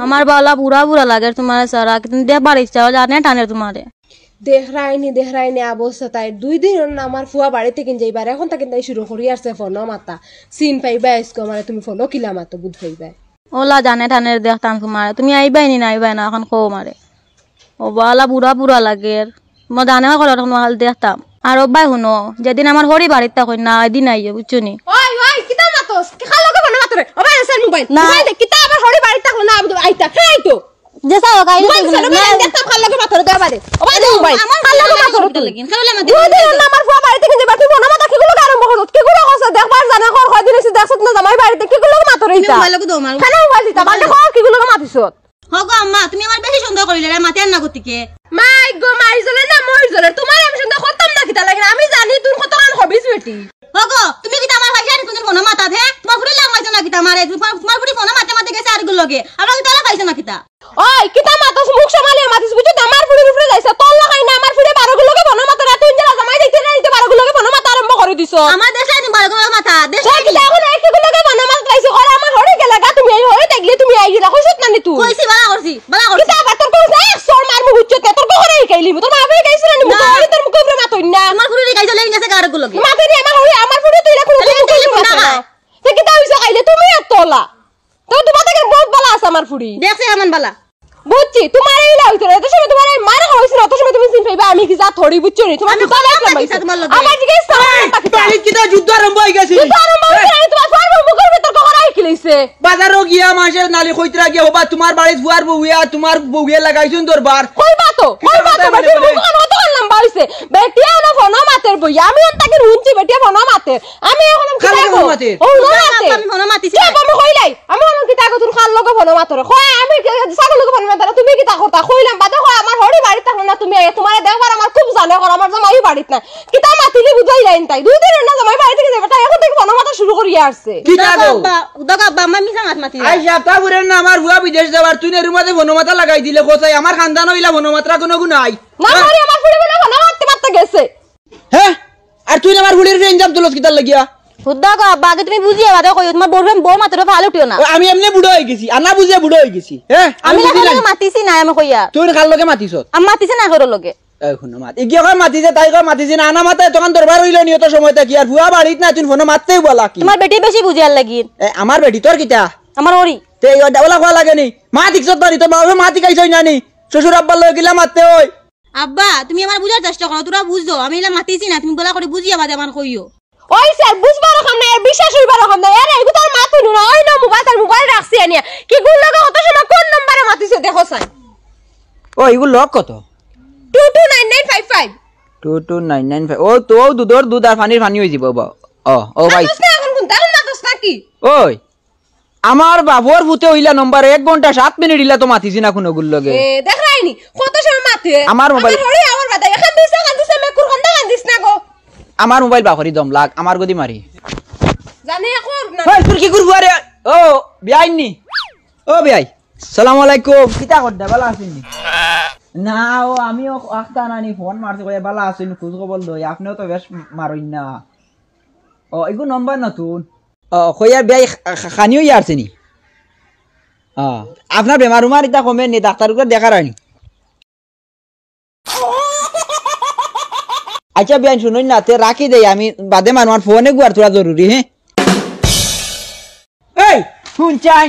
আমার বালা বুড়া বুড়া লাগে তোমার সারা কিন্তু দেখবার ইচ্ছা জানে টানে তোমারে দেহরাইনি অবস্থা তাই 2 দিন আমার ফুয়া বাড়ি থেকে যাইবার এখন তাকে তাই শুরু করি আসছে ফোন মাতা সিন পাইবা আজকে মানে তুমি ফোন কিলা মাতো বুঝ পাইবা ওলা জানে টানের দেখতাম তোমারে তুমি আইবাই নি নাইবাই না এখন কও মারে ও বালা বুড়া বুড়া লাগে মই জানে কল তোমার দেখতাম আর অব্বাই শুনো যেদিন আমার হরি বাড়িতে থাকই না এদিন আইয়ে বুঝছো নি ওই কিতা মাতোস কি খালকে ফোন মাতরে ওবাই সেন মোবাইল কিতা আমার হরি বাড়িতে থাকলো না আইতা খাই তো যেসা গাইলে না দেখতাম খালকে মাতরে দেবা দে ওবাই দে মোবাইল খালকে মাতরে লাগিন খাললে মা দিন আমার ফুয়া বাড়ি থেকে যাবার তুই মন মাথা কিগুলো আরম্ভ করছ কিগুলো কইছ দেখবার জানা কর কয়দিন এসে দেখছত না জামাই বাড়িতে কিগুলো মাতরে ইতা মোবাইল লাগো দমাল খানা মোবাইল দিতা বাড়ি কর কিগুলো মাতিছত হগো আম্মা তুমি আমার বেশি সন্দেহ করিলে রে মাতে না গতিকে মাই গো মাই জলে না মই জলে তোমার আমি সন্দেহ করতাম না কিতা লাগে আমি জানি তুই কতখান হবিস বেটি হগো তুমি কিতা আমার ভাইয়া নি কোন ফোন মাতা দে তোমার ফুড়ি লাগাইছো না কিতা মারে তোমার ফুড়ি ফোন মাতে মাতে গেছে আর গুলো লগে আমরা কিতা লাগাইছো না কিতা ওই কিতা মাতস মুখ সামালে মাতিস বুঝছো আমার ফুড়ির উপরে যাইছে তোর লাগাই না আমার ফুড়ি 12 গুলোকে ফোন মাতা না তুই জেলা জামাই দেখতে না 12 গুলোকে ফোন মাতা আরম্ভ করে দিছো আমার দেশে নি 12 গুলো মাথা দেশে কিতা এখন এক গুলোকে ফোন মাতা লাইছো আর আমার হরে গেলা গা তুমি এই হরে দেখলে তুমি আই গিলা কইছত না নি তুই কইছি বালা করছি কিতা বাতর কইছ না সর মার মুখ বুঝছো তোর কো হরে গাইলি তোর মা আবে গাইছিল না মুখ হরে তোর মুখ উপরে মাতই না আমার ফুড়ি গাইছো লেগে গেছে আর গুলো লগে মাতই আমার হরে আমার ফুড়ি তুই রাখো তুই কিতা হইছে গাইলে তুমি এতলা তো তোমার থেকে বহুত বালা আছে আমার ফুড়ি দেখছে এমন বালা বুঝছি তোমার এই লাইছে এত সময় তোমার এই মারা হইছে না অত সময় তুমি চিন পাইবা আমি কি যা থড়ি বুঝছো নি তোমার দুটা লাগলাম আমার দিকে পানি কিটা যুদ্ধ আরম্ভ হই গেছে যুদ্ধ আরম্ভ হইছে না তোমার ফার্ম মুখের ভিতর কখন আই কিলাইছে বাজারও গিয়া মাসে নালি কইতরা গিয়া হবা তোমার বাড়ি ফুয়ার বউয়া তোমার বউয়ে লাগাইছুন দরবার কইবা তো বেটি মুখখান অত লম্বা হইছে বেটিয়া না ফোন মাতের বইয়া আমি অন্তাকে রুনছি বেটিয়া ফোন মাতের আমি এখন কি করব ও না আমি ফোন মাতিছি আমি কইলাই আমি এখন কি তাকে তোর খাল লগে ফোন মাতরে কই আমি সাগর লগে ফোন মাতরে তুমি কি তা করতা কইলাম বাদে কই আমার হড়ি বাড়ি থাকো না তুমি তোমার দেখবার আমার খুব জানে কর আমার জামাই বাড়িত না কিতা মাতিলি বুঝাই লাইন তাই 2 দিন না জামাই বাড়ি থেকে যাবে তাই এখন থেকে ফোন মাতা শুরু করি আসছে কিটা গো দগা বাবা মিছা মাতি আই সাতা বুরেন না আমার বুয়া বিদেশ যাবার তুই নে রুমাতে বনমাতা লাগাই দিলে কোথায় আমার খানদান হইলা বনমাত্রা কোনো গুণ নাই না মারি আমার ফুড়ি বলে ফোন মারতে গেছে হ্যাঁ আর তুই আমার ফুড়ির ইনজাম তুলস কিতা লাগিয়া খুদা গো আব্বা আগে তুমি বুঝিয়ে বাদে কই তোমার বড় মাত্র ভালো উঠিও না আমি এমনি বুড়ো হই গেছি আর না বুঝিয়া বুড়ো হই গেছি হ্যাঁ আমি লাগে মাতিছি না আমি কইয়া তুই খাল লগে মাতিছস আমি মাতিছি না করো লগে এই শুন মাত ইগিয়া কই মাতিছে তাই কই মাতিছে না না মাতে তখন দরবার হইলো নিয়ত সময়টা কি আর বুয়া বাড়িত না তুই ফোন মারতেই বলা কি তোমার বেটি বেশি বুঝিয়ার লাগি আমার বেটি তোর কিটা আমার ওরি তে এই ডাবলা খাওয়া লাগে নি মা দিছস বাড়ি তো বাবা মা দিকাইছই না নি শ্বশুর আব্বা লগে গিলা মারতে ওই আব্বা তুমি আমার বুঝার চেষ্টা করো তোরা বুঝছো আমি এলা মাতিছি না তুমি বলা করে বুঝিয়া বাদে আমার কইও ওই স্যার বুঝবার রকম না আর বিশ্বাস হইবার রকম না আরে এগু তোর মাথা নুনা ওই না মোবাইল রাখছি আনিয়া কি গুল লাগা কত সময় কোন নম্বরে মাতিছে দেখো সাই ও এগুলো লক কত 229955 22995 ও তো দুধ আর পানির পানি হই যাব ও ভাই এখন কোন দাম না দোস্ত কি ওই আমার বাবুর ফুতে হইলা নম্বর 1 ঘন্টা 7 মিনিট ইলা তো মাতিছি না কোনো গুল লগে দেখ রাইনি কত সময় মাতে আমার মোবাইল হরি আমার বাদা এখন দিছে মেকুর খান্দা দিস না গো আমার মোবাইল বাখরি দম লাগ আমার গদি মারি জানি এখন না ওই তুই কি করব আরে ও বিয়াই নি ও বিয়াই আসসালামু আলাইকুম কিতা করদা ভালো আছেন না ও আমিও আখতা নানি ফোন মারছি কই ভালো আছেন খোঁজ খবর লই আপনিও তো বেশ মারইন না ও এগু নাম্বার নতুন কইয়া বিয়াই খানিও ইয়ারছেনি আপনার বেমার উমার ইতা কমে নি ডাক্তার করে দেখার আনি আচ্ছা বিয়ান শুনুন না তে রাখি দেই আমি বাদে মারমার ফোনে গুয়ার তোরা জরুরি হ্যাঁ এই শুন চাই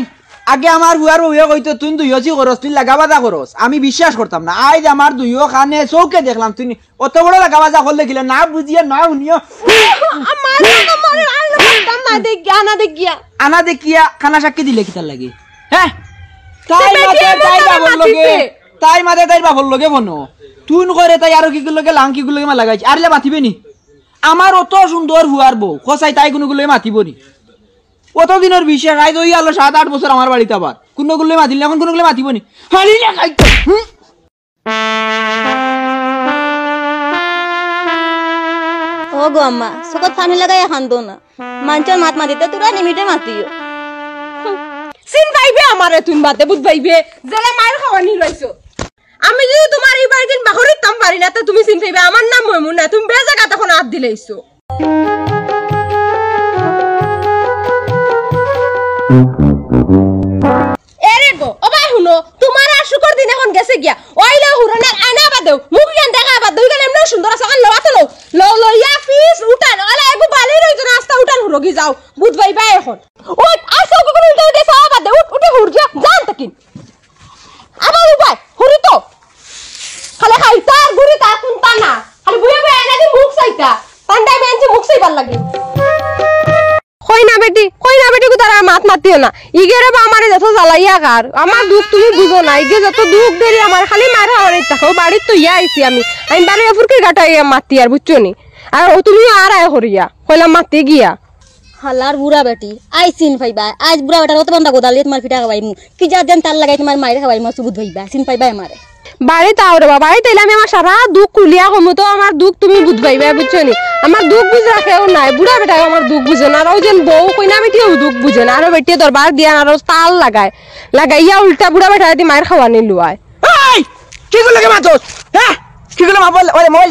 আগে আমার বুয়ার বউয়ে কইতো তুই দুইয়ছি করস তুই লাগাবাজা করস আমি বিশ্বাস করতাম না আজ আমার দুইও খানে চৌকে দেখলাম তুই অত বড় লাগাবাজা করলে গিলে না বুঝিয়ে না শুনিও আনা দেখিয়া খানা সাক্ষী দিলে কিতার লাগে হ্যাঁ তাই মাঝে তাই বাবর লগে বনো তুই করে তাই আরো কি গুলোকে লাংকি গুলোকে মা লাগাইছি আরলে মাতিবে নি আমার অত সুন্দর হুয়ার বউ খসাই তাই কোনো গুলোকে মাতিব নি কত দিনের বিশ্বাস আই দই আলো 7-8 বছর আমার বাড়িতে আবার কোনো গুলোকে মাতিলে এখন কোনো গুলোকে মাতিব নি হালি না খাইতো ও গো আম্মা সকত পানি লাগাই এখন দো না মানচর মাত মাতিতে তোরা নিমিটে মাতিও সিন পাইবে আমারে তুই বাতে বুঝ পাইবে যারা মায়ের খাওয়ানি রইছো আমি যদি তোমার এই বাড়ি দিন বাহরিতাম পারি না তো তুমি সিন পাইবে আমার নাম ময়মুনা তুমি বেজাগা তখন হাত দিলেইছো এরে গো ও ভাই হুনো সুন্দর দিন এখন গেছে গিয়া ওইলে হুরনের আয়না বাদ দেও মুখ কেন দেখা বাদ দেও গেলে এমন সুন্দর আছে কান লওয়াতে লও লইয়া ফিস উঠান ওলা একু বালি রইতো রাস্তা উঠান হুরগি যাও বুঝবাই বাই এখন ওই আসো কোন উল্টা উঠে সাবা বাদ দে উঠে হুর যা জান তকিন আবার উপায় হুরি তো খালি খাইতা গুরি তা কুনতা না খালি বুয়া বুয়া এনে মুখ চাইতা পান্ডাই মেনছে মুখ চাইবার লাগে কই না বেটি তারা মাত মাতিও না ইগেরে বা আমারে যত জ্বালাইয়া কার আমার দুঃখ তুমি বুঝো না ইগে যত দুঃখ দেরি আমার খালি মারা হওয়ার থাকো বাড়ির তো ইয়া আইছি আমি বাড়ি ফুরকে গাটাই মাতি আর বুঝছো নি আর তুমি আর আয় হরিয়া কইলাম মাতি গিয়া হালার বুড়া বেটি আই চিন পাইবা আজ বুড়া বেটার অত বন্ধা গোদালি তোমার পিঠা খাওয়াই মু কি যা দেন তার লাগাই তোমার মায়ের খাওয়াই মু সুবুধ ভাইবা চিন পাইবা আমারে বাড়ি তাও রে বাবা বাড়ি তাইলে আমি আমার সারা দুঃখ কুলিয়া কমু তো আমার দুঃখ তুমি বুঝবাইবা বুঝছো নি আমার দুঃখ বুঝা কেউ নাই বুড়া বেটা আমার দুঃখ বুঝে না আর ওই যেন বউ কইনা বেটিও দুঃখ বুঝে না আর বেটিয়ে দরবার দিয়া আর তাল লাগাইয়া উল্টা বুড়া বেটা দি মায়ের খাওয়া নিলু আয় এই কি করে লাগে মাতস হ্যাঁ কি করে মাপল ওরে মোবাইল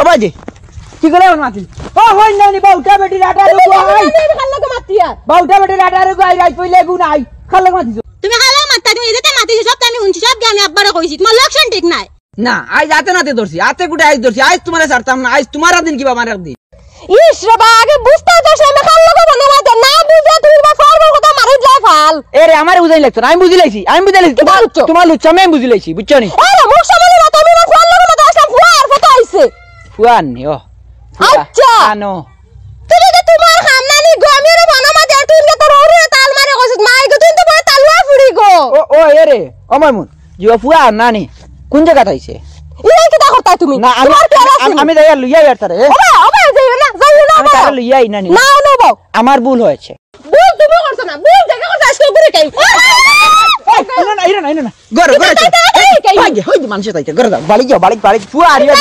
ওবাই দে কি করে ওন মাতি ও হই না নি বাউটা বেটি রাটা রু আই খাল্লাকে মাতিয়া বাউটা বেটি রাটা রু আই রাই পইলে গু নাই খাল্লাকে মাতিছ তুমি খালা মাত্তা তুমি এতে মাতিছ সব আমি শুনছি সব আমি আব্বারে কইছি তোমার লক্ষণ ঠিক নাই না আজ আতে নাতে ধরছি আতে গুটে আজ ধরছি আজ তোমারে ছাড়তাম না আজ তোমার দিন কি বাবা রাখদি ইস রে বা আগে বুঝতে তো সে আমি খাল্লাকে বানাবা দে না বুঝে তুমি বা সর্ব কথা মারি যায় ফাল এরে আমারে বুঝাই লাগছ আমি বুঝি লাইছি তোমার লুচ্চা আমি বুঝি লাইছি বুঝছো নি আরে মুখ সামনে না তুমি না খাল্লাকে মত আসা ফুয়ার ফটো আইছে ফুয়ান নি ও আচ্ছা আনো তুমি যে তোমার খামনানি গো আমি রে বানাবা দে তুই কে তোর ওরে তাল মারে কইছিস মাই গো তুই তো বড় তালুয়া ফুড়ি গো ও এরে ও মাইমুন জিও ফুয়া নানি কোন জায়গা তাইছে ইলাই কি দেখো তাই তুমি না আমি যাই লইয়া ইয়ারতারে ওবা যাইও না আমি তারে লইয়াই নানি না নেবো আমার ভুল হয়েছে ভুল তুমি করছো না ভুল জায়গা করছো আজকে করে কাই না গর ভাই হই মানুষ তাইতে গর বাড়ি যাও বাড়ি ফুয়া আরিয়া